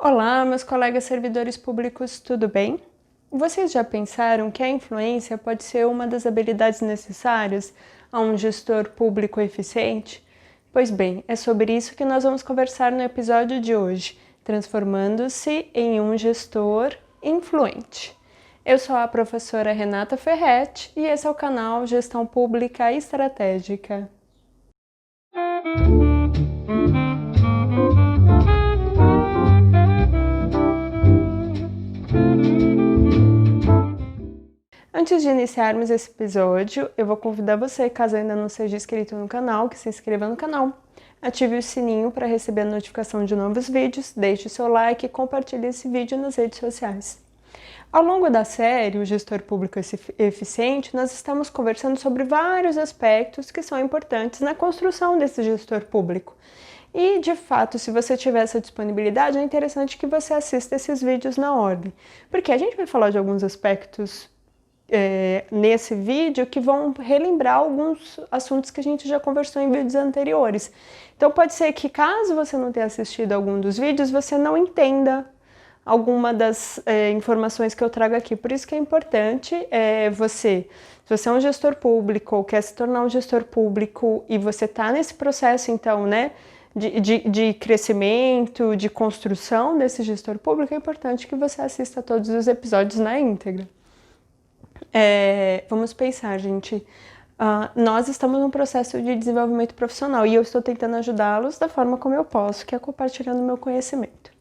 Olá, meus colegas servidores públicos, tudo bem? Vocês já pensaram que a influência pode ser uma das habilidades necessárias a um gestor público eficiente? Pois bem, é sobre isso que nós vamos conversar no episódio de hoje, transformando-se em um gestor influente. Eu sou a professora Renata Ferretti e esse é o canal Gestão Pública Estratégica. Antes de iniciarmos esse episódio, eu vou convidar você, caso ainda não seja inscrito no canal, que se inscreva no canal. Ative o sininho para receber a notificação de novos vídeos, deixe o seu like e compartilhe esse vídeo nas redes sociais. Ao longo da série, o Gestor Público Eficiente, nós estamos conversando sobre vários aspectos que são importantes na construção desse gestor público. E, de fato, se você tiver essa disponibilidade, é interessante que você assista esses vídeos na ordem, porque a gente vai falar de alguns aspectos nesse vídeo que vão relembrar alguns assuntos que a gente já conversou em vídeos anteriores. Então pode ser que, caso você não tenha assistido algum dos vídeos, você não entenda alguma das informações que eu trago aqui. Por isso que é importante se você é um gestor público ou quer se tornar um gestor público e você está nesse processo, então, né, de crescimento, de construção desse gestor público, é importante que você assista todos os episódios na íntegra. Vamos pensar, gente, nós estamos num processo de desenvolvimento profissional e eu estou tentando ajudá-los da forma como eu posso, que é compartilhando meu conhecimento.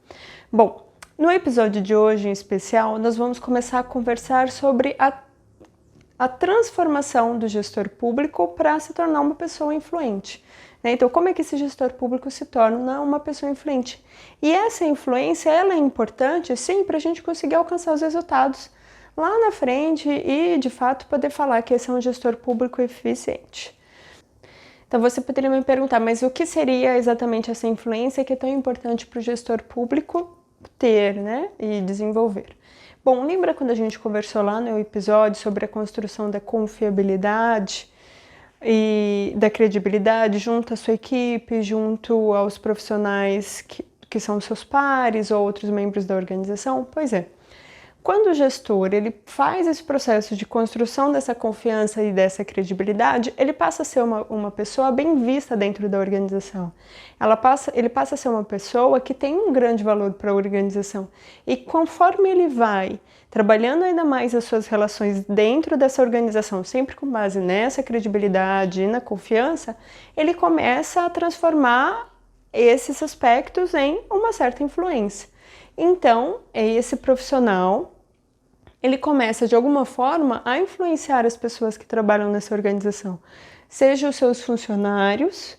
Bom, no episódio de hoje em especial, nós vamos começar a conversar sobre a transformação do gestor público para se tornar uma pessoa influente. Então, como é que esse gestor público se torna uma pessoa influente? E essa influência, ela é importante, sim, para a gente conseguir alcançar os resultados lá na frente e, de fato, poder falar que esse é um gestor público eficiente. Então, você poderia me perguntar, mas o que seria exatamente essa influência que é tão importante para o gestor público ter, né, e desenvolver? Bom, lembra quando a gente conversou lá no episódio sobre a construção da confiabilidade e da credibilidade junto à sua equipe, junto aos profissionais que são seus pares ou outros membros da organização? Pois é. Quando o gestor ele faz esse processo de construção dessa confiança e dessa credibilidade, ele passa a ser uma pessoa bem vista dentro da organização. Ele passa a ser uma pessoa que tem um grande valor para a organização. E conforme ele vai trabalhando ainda mais as suas relações dentro dessa organização, sempre com base nessa credibilidade e na confiança, ele começa a transformar esses aspectos em uma certa influência. Então, esse profissional, ele começa de alguma forma a influenciar as pessoas que trabalham nessa organização, seja os seus funcionários,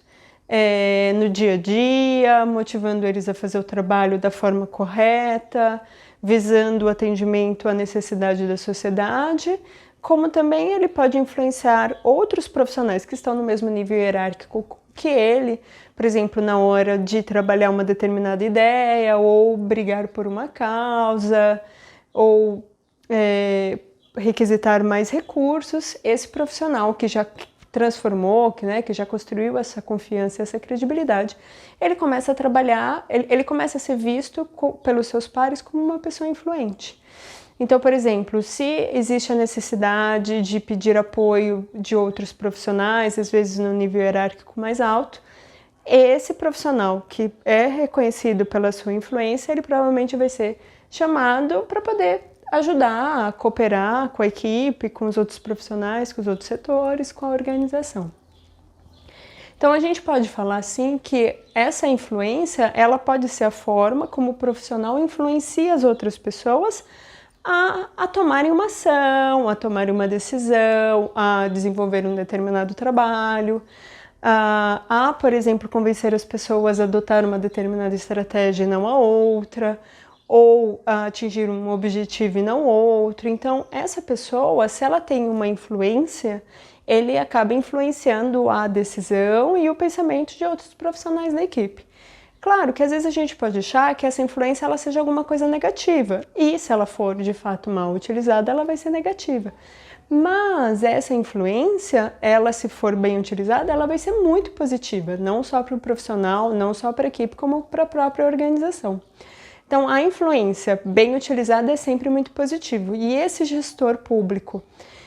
no dia a dia, motivando eles a fazer o trabalho da forma correta, visando o atendimento à necessidade da sociedade, como também ele pode influenciar outros profissionais que estão no mesmo nível hierárquico que ele, por exemplo, na hora de trabalhar uma determinada ideia, ou brigar por uma causa, ou requisitar mais recursos. Esse profissional que já transformou, que já construiu essa confiança, essa credibilidade, ele começa a trabalhar, ele começa a ser visto pelos seus pares como uma pessoa influente. Então, por exemplo, se existe a necessidade de pedir apoio de outros profissionais, às vezes no nível hierárquico mais alto, esse profissional que é reconhecido pela sua influência, ele provavelmente vai ser chamado para poder ajudar a cooperar com a equipe, com os outros profissionais, com os outros setores, com a organização. Então, a gente pode falar assim que essa influência, ela pode ser a forma como o profissional influencia as outras pessoas a tomarem uma ação, a tomarem uma decisão, a desenvolver um determinado trabalho, por exemplo, convencer as pessoas a adotar uma determinada estratégia e não a outra, ou a atingir um objetivo e não outro. Então, essa pessoa, se ela tem uma influência, ele acaba influenciando a decisão e o pensamento de outros profissionais da equipe. Claro que às vezes a gente pode achar que essa influência ela seja alguma coisa negativa, e se ela for de fato mal utilizada, ela vai ser negativa. Mas essa influência, ela se for bem utilizada, ela vai ser muito positiva, não só para o profissional, não só para a equipe, como para a própria organização. Então, a influência bem utilizada é sempre muito positivo. E esse gestor público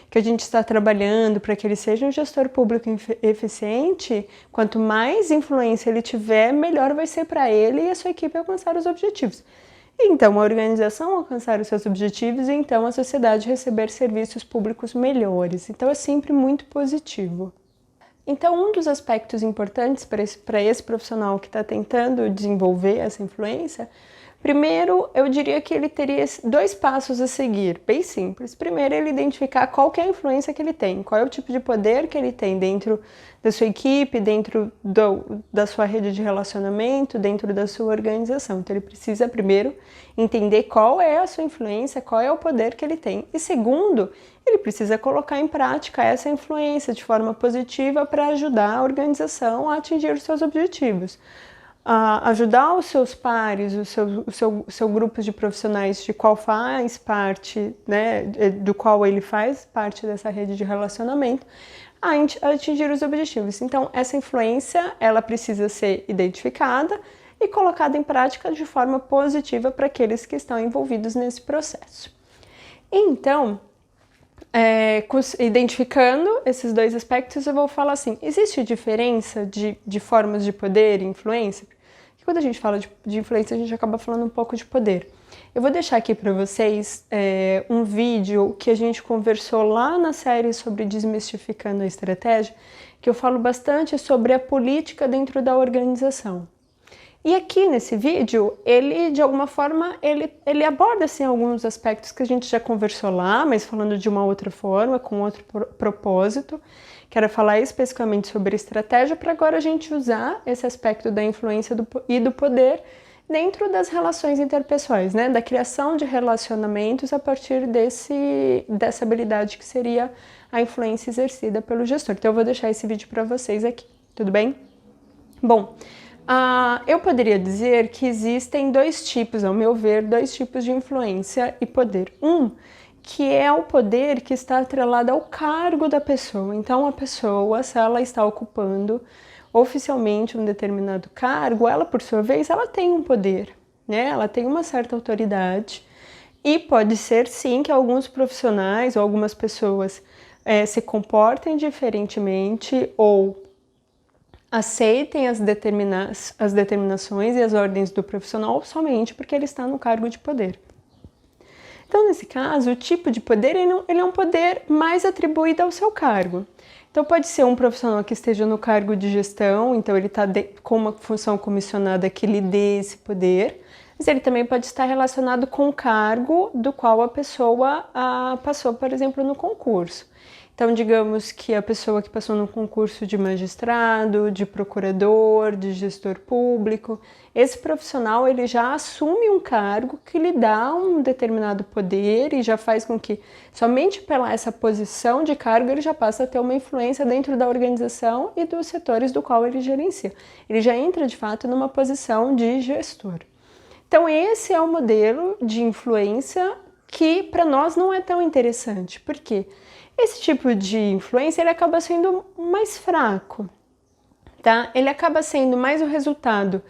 que a gente está trabalhando para que ele seja um gestor público eficiente, quanto mais influência ele tiver, melhor vai ser para ele e a sua equipe alcançar os objetivos. Então, a organização alcançar os seus objetivos e então a sociedade receber serviços públicos melhores. Então, é sempre muito positivo. Então, um dos aspectos importantes para esse profissional que está tentando desenvolver essa influência, primeiro, eu diria que ele teria 2 passos a seguir, bem simples. Primeiro, ele identificar qual que é a influência que ele tem, qual é o tipo de poder que ele tem dentro da sua equipe, dentro da sua rede de relacionamento, dentro da sua organização. Então, ele precisa, primeiro, entender qual é a sua influência, qual é o poder que ele tem. E segundo, ele precisa colocar em prática essa influência de forma positiva para ajudar a organização a atingir os seus objetivos. Ajudar os seus pares, o seu grupo de profissionais de qual faz parte, né, do qual ele faz parte dessa rede de relacionamento, a atingir os objetivos. Então, essa influência, ela precisa ser identificada e colocada em prática de forma positiva para aqueles que estão envolvidos nesse processo. Então, identificando esses 2 aspectos, eu vou falar assim, existe diferença de formas de poder e influência? Porque quando a gente fala de influência, a gente acaba falando um pouco de poder. Eu vou deixar aqui para vocês um vídeo que a gente conversou lá na série sobre Desmistificando a Estratégia, que eu falo bastante sobre a política dentro da organização. E aqui nesse vídeo, ele de alguma forma, ele aborda assim, alguns aspectos que a gente já conversou lá, mas falando de uma outra forma, com outro propósito, que era falar especificamente sobre estratégia, para agora a gente usar esse aspecto da influência e do poder dentro das relações interpessoais, né? Da criação de relacionamentos a partir dessa habilidade que seria a influência exercida pelo gestor. Então eu vou deixar esse vídeo para vocês aqui, tudo bem? Bom, eu poderia dizer que existem 2 tipos, ao meu ver, 2 tipos de influência e poder. Que é o poder que está atrelado ao cargo da pessoa. Então, a pessoa, se ela está ocupando oficialmente um determinado cargo, ela, por sua vez, ela tem um poder, né? Ela tem uma certa autoridade e pode ser, sim, que alguns profissionais ou algumas pessoas se comportem diferentemente ou aceitem as determinações e as ordens do profissional somente porque ele está no cargo de poder. Então, nesse caso, o tipo de poder ele é um poder mais atribuído ao seu cargo. Então, pode ser um profissional que esteja no cargo de gestão, então ele está com uma função comissionada que lhe dê esse poder, mas ele também pode estar relacionado com o cargo do qual a pessoa passou, por exemplo, no concurso. Então, digamos que a pessoa que passou no concurso de magistrado, de procurador, de gestor público, esse profissional ele já assume um cargo que lhe dá um determinado poder e já faz com que, somente pela essa posição de cargo, ele já passa a ter uma influência dentro da organização e dos setores do qual ele gerencia. Ele já entra, de fato, numa posição de gestor. Então, esse é o modelo de influência que, para nós, não é tão interessante. Por quê? Esse tipo de influência ele acaba sendo mais fraco, tá? Ele acaba sendo mais o resultado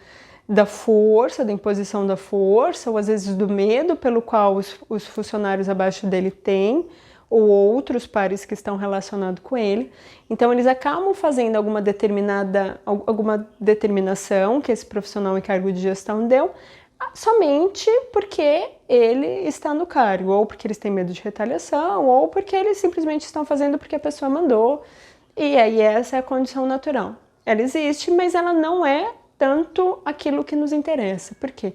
da força, da imposição da força, ou às vezes do medo pelo qual os funcionários abaixo dele têm, ou outros pares que estão relacionados com ele. Então, eles acabam fazendo alguma determinação que esse profissional em cargo de gestão deu, somente porque ele está no cargo, ou porque eles têm medo de retaliação, ou porque eles simplesmente estão fazendo porque a pessoa mandou, e aí essa é a condição natural. Ela existe, mas ela não é tanto aquilo que nos interessa. Por quê?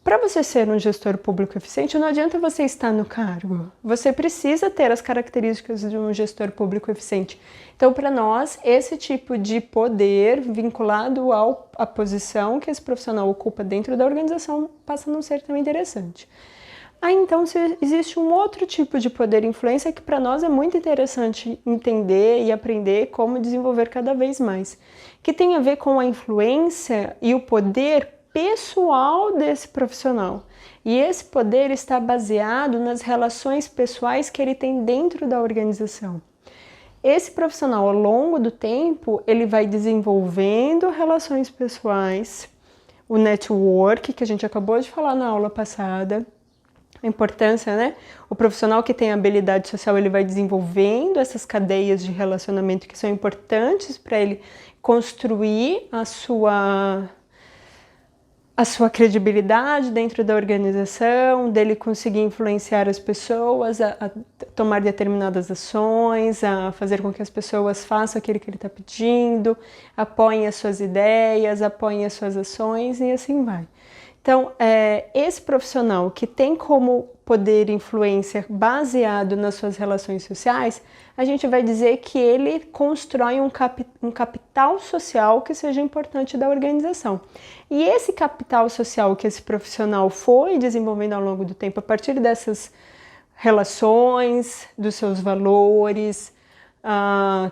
Para você ser um gestor público eficiente, não adianta você estar no cargo. Você precisa ter as características de um gestor público eficiente. Então, para nós, esse tipo de poder vinculado à posição que esse profissional ocupa dentro da organização passa a não ser tão interessante. Então, existe um outro tipo de poder e influência que para nós é muito interessante entender e aprender como desenvolver cada vez mais, que tem a ver com a influência e o poder pessoal desse profissional. E esse poder está baseado nas relações pessoais que ele tem dentro da organização. Esse profissional, ao longo do tempo, ele vai desenvolvendo relações pessoais, o network, que a gente acabou de falar na aula passada, a importância, né? O profissional que tem habilidade social, ele vai desenvolvendo essas cadeias de relacionamento que são importantes para ele construir a sua credibilidade dentro da organização, dele conseguir influenciar as pessoas a tomar determinadas ações, a fazer com que as pessoas façam aquilo que ele está pedindo, apoiem as suas ideias, apoiem as suas ações e assim vai. Então, esse profissional que tem como poder e influência baseado nas suas relações sociais, a gente vai dizer que ele constrói um capital social que seja importante da organização. E esse capital social que esse profissional foi desenvolvendo ao longo do tempo, a partir dessas relações, dos seus valores,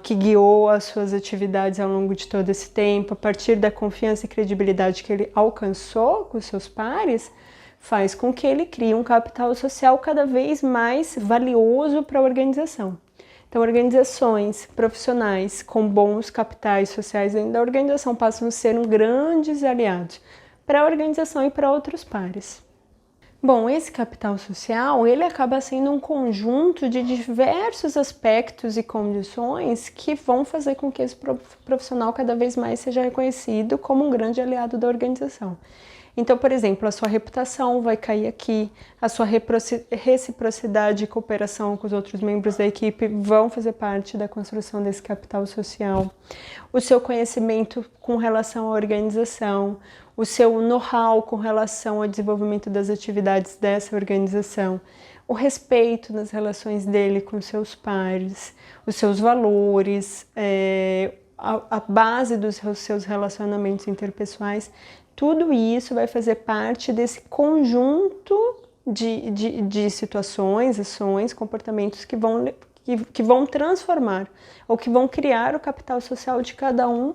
que guiou as suas atividades ao longo de todo esse tempo, a partir da confiança e credibilidade que ele alcançou com os seus pares, faz com que ele crie um capital social cada vez mais valioso para a organização. Então, organizações profissionais com bons capitais sociais dentro da organização passam a ser grandes aliados para a organização e para outros pares. Bom, esse capital social, ele acaba sendo um conjunto de diversos aspectos e condições que vão fazer com que esse profissional cada vez mais seja reconhecido como um grande aliado da organização. Então, por exemplo, a sua reputação vai cair aqui, a sua reciprocidade e cooperação com os outros membros da equipe vão fazer parte da construção desse capital social. O seu conhecimento com relação à organização, o seu know-how com relação ao desenvolvimento das atividades dessa organização, o respeito nas relações dele com seus pares, os seus valores, a base dos seus relacionamentos interpessoais, tudo isso vai fazer parte desse conjunto de situações, ações, comportamentos que vão transformar ou que vão criar o capital social de cada um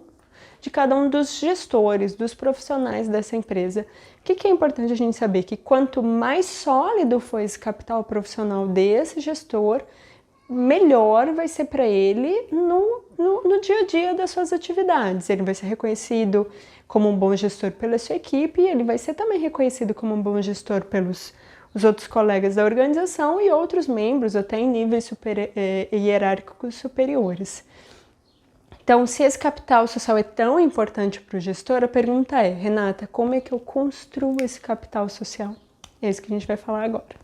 dos gestores, dos profissionais dessa empresa. O que é importante a gente saber? Que quanto mais sólido for esse capital profissional desse gestor, melhor vai ser para ele no dia a dia das suas atividades. Ele vai ser reconhecido como um bom gestor pela sua equipe e ele vai ser também reconhecido como um bom gestor pelos os outros colegas da organização e outros membros, até em níveis hierárquicos superiores. Então, se esse capital social é tão importante para o gestor, a pergunta é, Renata, como é que eu construo esse capital social? É isso que a gente vai falar agora.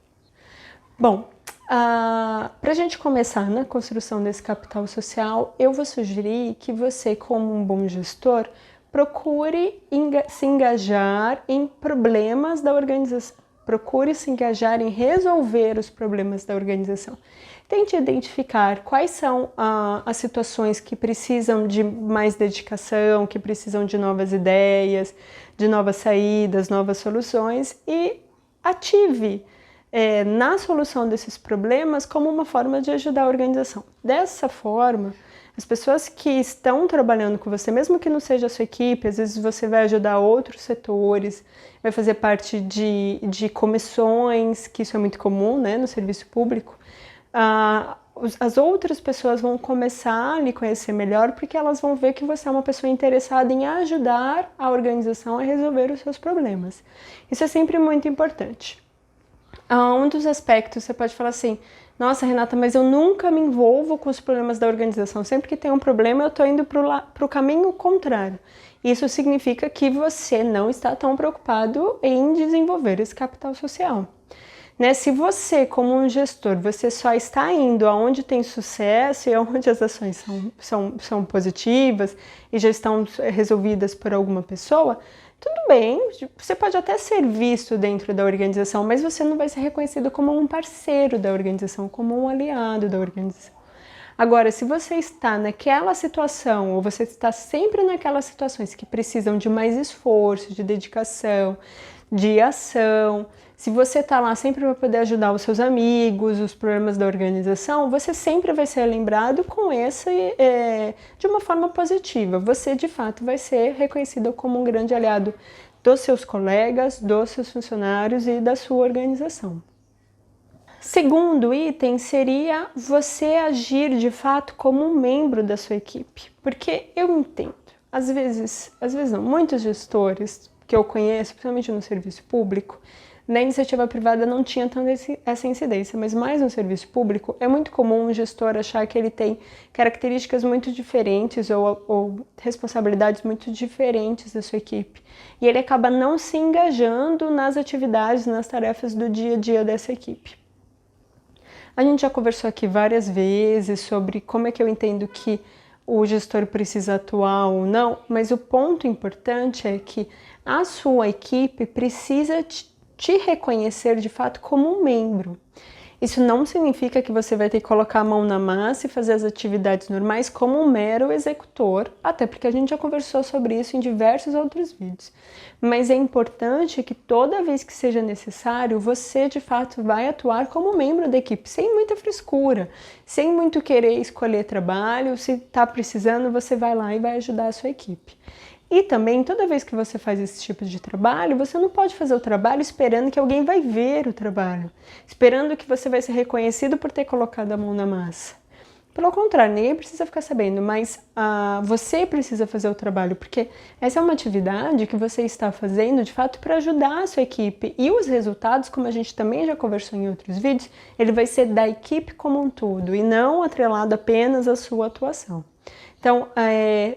Bom, para a gente começar na construção desse capital social, eu vou sugerir que você, como um bom gestor, procure se engajar em problemas da organização. Procure se engajar em resolver os problemas da organização. Tente identificar quais são as situações que precisam de mais dedicação, que precisam de novas ideias, de novas saídas, novas soluções e ative na solução desses problemas como uma forma de ajudar a organização. Dessa forma, as pessoas que estão trabalhando com você, mesmo que não seja a sua equipe, às vezes você vai ajudar outros setores, vai fazer parte de comissões, que isso é muito comum, né, no serviço público. As outras pessoas vão começar a lhe conhecer melhor porque elas vão ver que você é uma pessoa interessada em ajudar a organização a resolver os seus problemas. Isso é sempre muito importante. Um dos aspectos, você pode falar assim, nossa, Renata, mas eu nunca me envolvo com os problemas da organização. Sempre que tem um problema, eu estou indo para o caminho contrário. Isso significa que você não está tão preocupado em desenvolver esse capital social. Né? Se você, como um gestor, você só está indo aonde tem sucesso e aonde as ações são positivas e já estão resolvidas por alguma pessoa, tudo bem, você pode até ser visto dentro da organização, mas você não vai ser reconhecido como um parceiro da organização, como um aliado da organização. Agora, se você está naquela situação, ou você está sempre naquelas situações que precisam de mais esforço, de dedicação, de ação, se você está lá sempre para poder ajudar os seus amigos, os problemas da organização, você sempre vai ser lembrado de uma forma positiva. Você, de fato, vai ser reconhecido como um grande aliado dos seus colegas, dos seus funcionários e da sua organização. Segundo item seria você agir, de fato, como um membro da sua equipe. Porque eu entendo, às vezes não, muitos gestores que eu conheço, principalmente no serviço público, na iniciativa privada não tinha tanto essa incidência, mas mais no serviço público é muito comum um gestor achar que ele tem características muito diferentes ou responsabilidades muito diferentes da sua equipe. E ele acaba não se engajando nas atividades, nas tarefas do dia a dia dessa equipe. A gente já conversou aqui várias vezes sobre como é que eu entendo que o gestor precisa atuar ou não, mas o ponto importante é que a sua equipe precisa te reconhecer de fato como um membro. Isso não significa que você vai ter que colocar a mão na massa e fazer as atividades normais como um mero executor, até porque a gente já conversou sobre isso em diversos outros vídeos. Mas é importante que toda vez que seja necessário, você de fato vai atuar como membro da equipe, sem muita frescura, sem muito querer escolher trabalho. Se está precisando, você vai lá e vai ajudar a sua equipe. E também, toda vez que você faz esse tipo de trabalho, você não pode fazer o trabalho esperando que alguém vai ver o trabalho, esperando que você vai ser reconhecido por ter colocado a mão na massa. Pelo contrário, ninguém precisa ficar sabendo, mas você precisa fazer o trabalho, porque essa é uma atividade que você está fazendo, de fato, para ajudar a sua equipe. E os resultados, como a gente também já conversou em outros vídeos, ele vai ser da equipe como um todo, e não atrelado apenas à sua atuação. Então,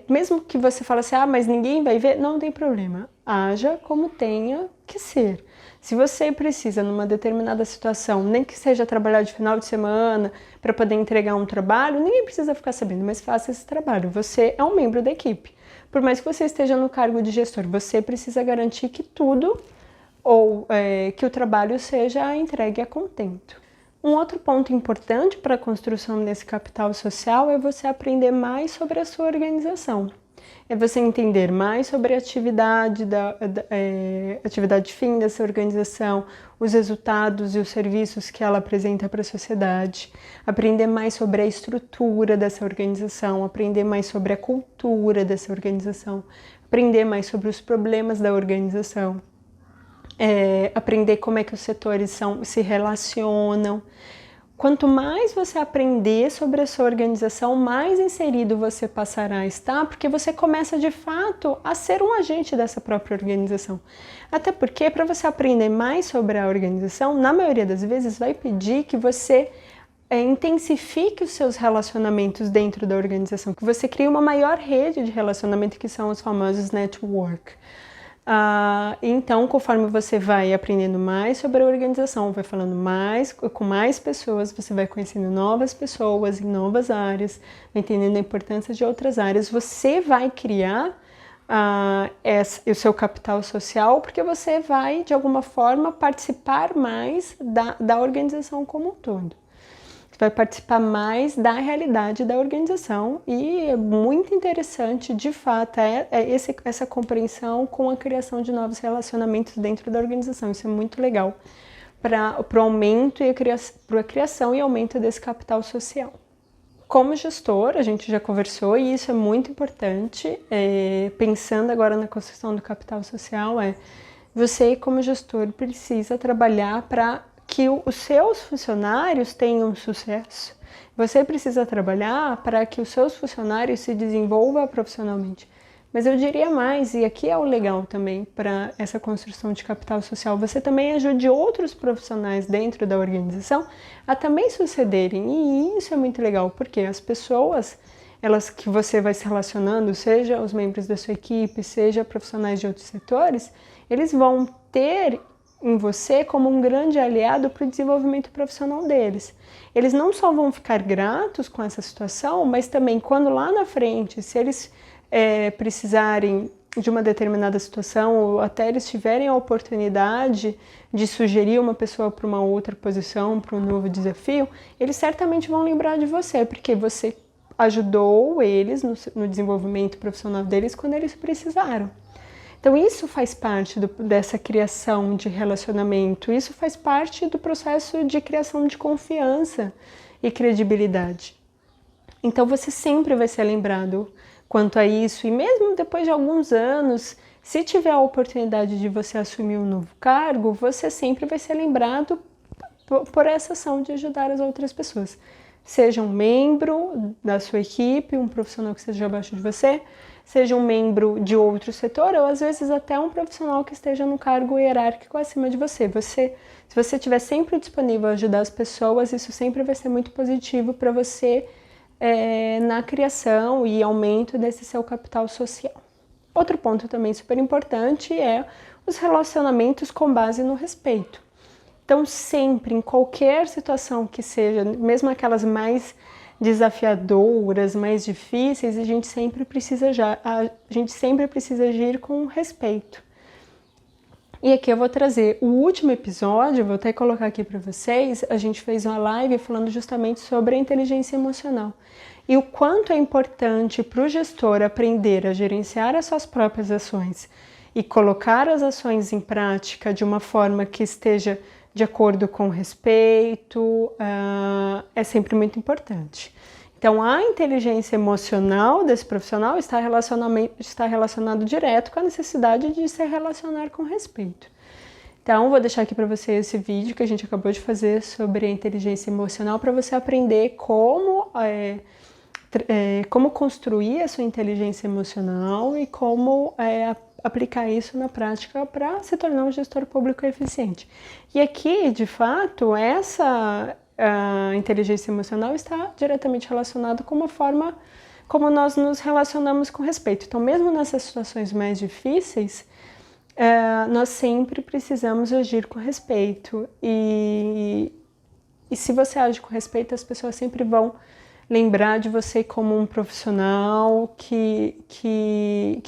mesmo que você fale assim, mas ninguém vai ver, não tem problema. Haja como tenha que ser. Se você precisa, numa determinada situação, nem que seja trabalhar de final de semana para poder entregar um trabalho, ninguém precisa ficar sabendo, mas faça esse trabalho. Você é um membro da equipe. Por mais que você esteja no cargo de gestor, você precisa garantir que tudo que o trabalho seja entregue a contento. Um outro ponto importante para a construção desse capital social é você aprender mais sobre a sua organização. É você entender mais sobre a atividade fim dessa organização, os resultados e os serviços que ela apresenta para a sociedade, aprender mais sobre a estrutura dessa organização, aprender mais sobre a cultura dessa organização, aprender mais sobre os problemas da organização. Aprender como é que os setores se relacionam. Quanto mais você aprender sobre a sua organização, mais inserido você passará a estar, porque você começa de fato a ser um agente dessa própria organização. Até porque, para você aprender mais sobre a organização, na maioria das vezes vai pedir que você intensifique os seus relacionamentos dentro da organização, que você crie uma maior rede de relacionamento, que são os famosos network. Então, conforme você vai aprendendo mais sobre a organização, vai falando mais com mais pessoas, você vai conhecendo novas pessoas em novas áreas, entendendo a importância de outras áreas, você vai criar o seu capital social, porque você vai, de alguma forma, participar mais da organização como um todo. Você vai participar mais da realidade da organização e é muito interessante, de fato, essa compreensão com a criação de novos relacionamentos dentro da organização. Isso é muito legal para o aumento e para a criação e aumento desse capital social. Como gestor, a gente já conversou e isso é muito importante, pensando agora na construção do capital social, você como gestor precisa trabalhar para que os seus funcionários tenham sucesso. Você precisa trabalhar para que os seus funcionários se desenvolvam profissionalmente. Mas eu diria mais, e aqui é o legal também para essa construção de capital social, você também ajude outros profissionais dentro da organização a também sucederem. E isso é muito legal, porque as pessoas, elas que você vai se relacionando, seja os membros da sua equipe, seja profissionais de outros setores, eles vão ter em você como um grande aliado para o desenvolvimento profissional deles. Eles não só vão ficar gratos com essa situação, mas também quando lá na frente, se eles precisarem de uma determinada situação ou até eles tiverem a oportunidade de sugerir uma pessoa para uma outra posição, para um novo desafio, eles certamente vão lembrar de você, porque você ajudou eles no desenvolvimento profissional deles quando eles precisaram. Então isso faz parte dessa criação de relacionamento, isso faz parte do processo de criação de confiança e credibilidade. Então você sempre vai ser lembrado quanto a isso, e mesmo depois de alguns anos, se tiver a oportunidade de você assumir um novo cargo, você sempre vai ser lembrado por essa ação de ajudar as outras pessoas. Seja um membro da sua equipe, um profissional que esteja abaixo de você, seja um membro de outro setor ou às vezes até um profissional que esteja no cargo hierárquico acima de você. Se você estiver sempre disponível a ajudar as pessoas, isso sempre vai ser muito positivo para você na criação e aumento desse seu capital social. Outro ponto também super importante é os relacionamentos com base no respeito. Então, sempre, em qualquer situação que seja, mesmo aquelas mais desafiadoras, mais difíceis, a gente sempre precisa agir com respeito. E aqui eu vou trazer o último episódio, vou até colocar aqui para vocês, a gente fez uma live falando justamente sobre a inteligência emocional. E o quanto é importante para o gestor aprender a gerenciar as suas próprias ações e colocar as ações em prática de uma forma que esteja de acordo com o respeito, é sempre muito importante. Então, a inteligência emocional desse profissional está relacionado direto com a necessidade de se relacionar com respeito. Então, vou deixar aqui para você esse vídeo que a gente acabou de fazer sobre a inteligência emocional para você aprender como construir a sua inteligência emocional e como aplicar isso na prática para se tornar um gestor público eficiente. E aqui, de fato, a inteligência emocional está diretamente relacionada com uma forma como nós nos relacionamos com respeito. Então, mesmo nessas situações mais difíceis, nós sempre precisamos agir com respeito. E se você age com respeito, as pessoas sempre vão lembrar de você como um profissional que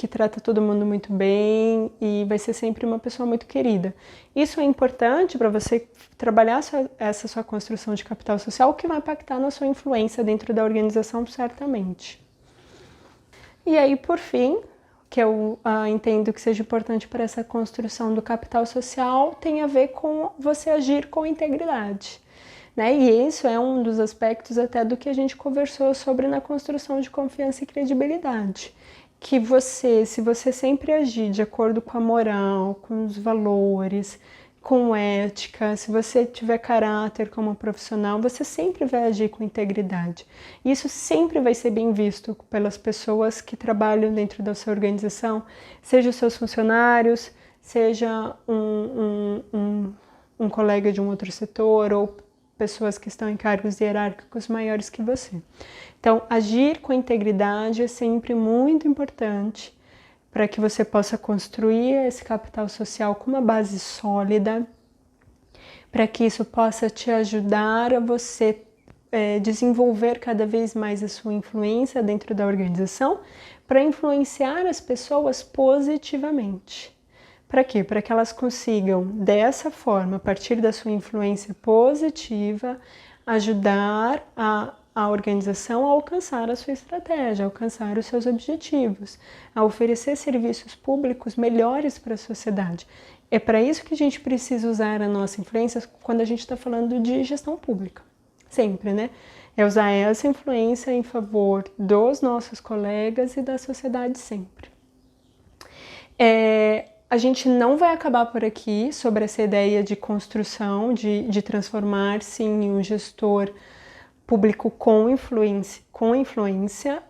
trata todo mundo muito bem e vai ser sempre uma pessoa muito querida. Isso é importante para você trabalhar essa sua construção de capital social, que vai impactar na sua influência dentro da organização, certamente. E aí, por fim, que eu entendo que seja importante para essa construção do capital social, tem a ver com você agir com integridade. E isso é um dos aspectos até do que a gente conversou sobre na construção de confiança e credibilidade. Que se você sempre agir de acordo com a moral, com os valores, com ética, se você tiver caráter como profissional, você sempre vai agir com integridade. Isso sempre vai ser bem visto pelas pessoas que trabalham dentro da sua organização, seja os seus funcionários, seja um colega de um outro setor ou pessoas que estão em cargos hierárquicos maiores que você. Então, agir com integridade é sempre muito importante para que você possa construir esse capital social com uma base sólida, para que isso possa te ajudar a você desenvolver cada vez mais a sua influência dentro da organização, para influenciar as pessoas positivamente. Para quê? Para que elas consigam, dessa forma, a partir da sua influência positiva, ajudar a organização a alcançar a sua estratégia, a alcançar os seus objetivos, a oferecer serviços públicos melhores para a sociedade. É para isso que a gente precisa usar a nossa influência quando a gente está falando de gestão pública. Sempre, né? É usar essa influência em favor dos nossos colegas e da sociedade sempre. A gente não vai acabar por aqui sobre essa ideia de construção, de transformar-se em um gestor público com influência,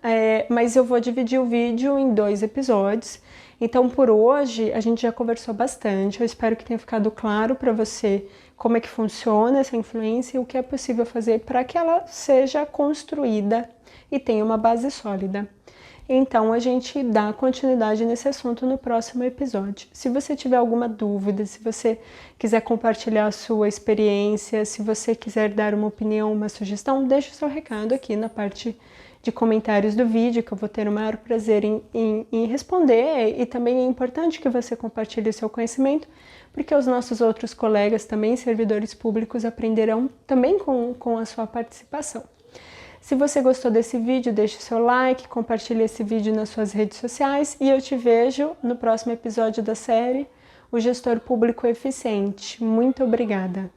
mas eu vou dividir o vídeo em 2 episódios. Então, por hoje, a gente já conversou bastante. Eu espero que tenha ficado claro para você como é que funciona essa influência e o que é possível fazer para que ela seja construída e tenha uma base sólida. Então, a gente dá continuidade nesse assunto no próximo episódio. Se você tiver alguma dúvida, se você quiser compartilhar a sua experiência, se você quiser dar uma opinião, uma sugestão, deixe o seu recado aqui na parte de comentários do vídeo, que eu vou ter o maior prazer em responder. E também é importante que você compartilhe o seu conhecimento, porque os nossos outros colegas, também servidores públicos, aprenderão também com a sua participação. Se você gostou desse vídeo, deixe seu like, compartilhe esse vídeo nas suas redes sociais e eu te vejo no próximo episódio da série O Gestor Público Eficiente. Muito obrigada!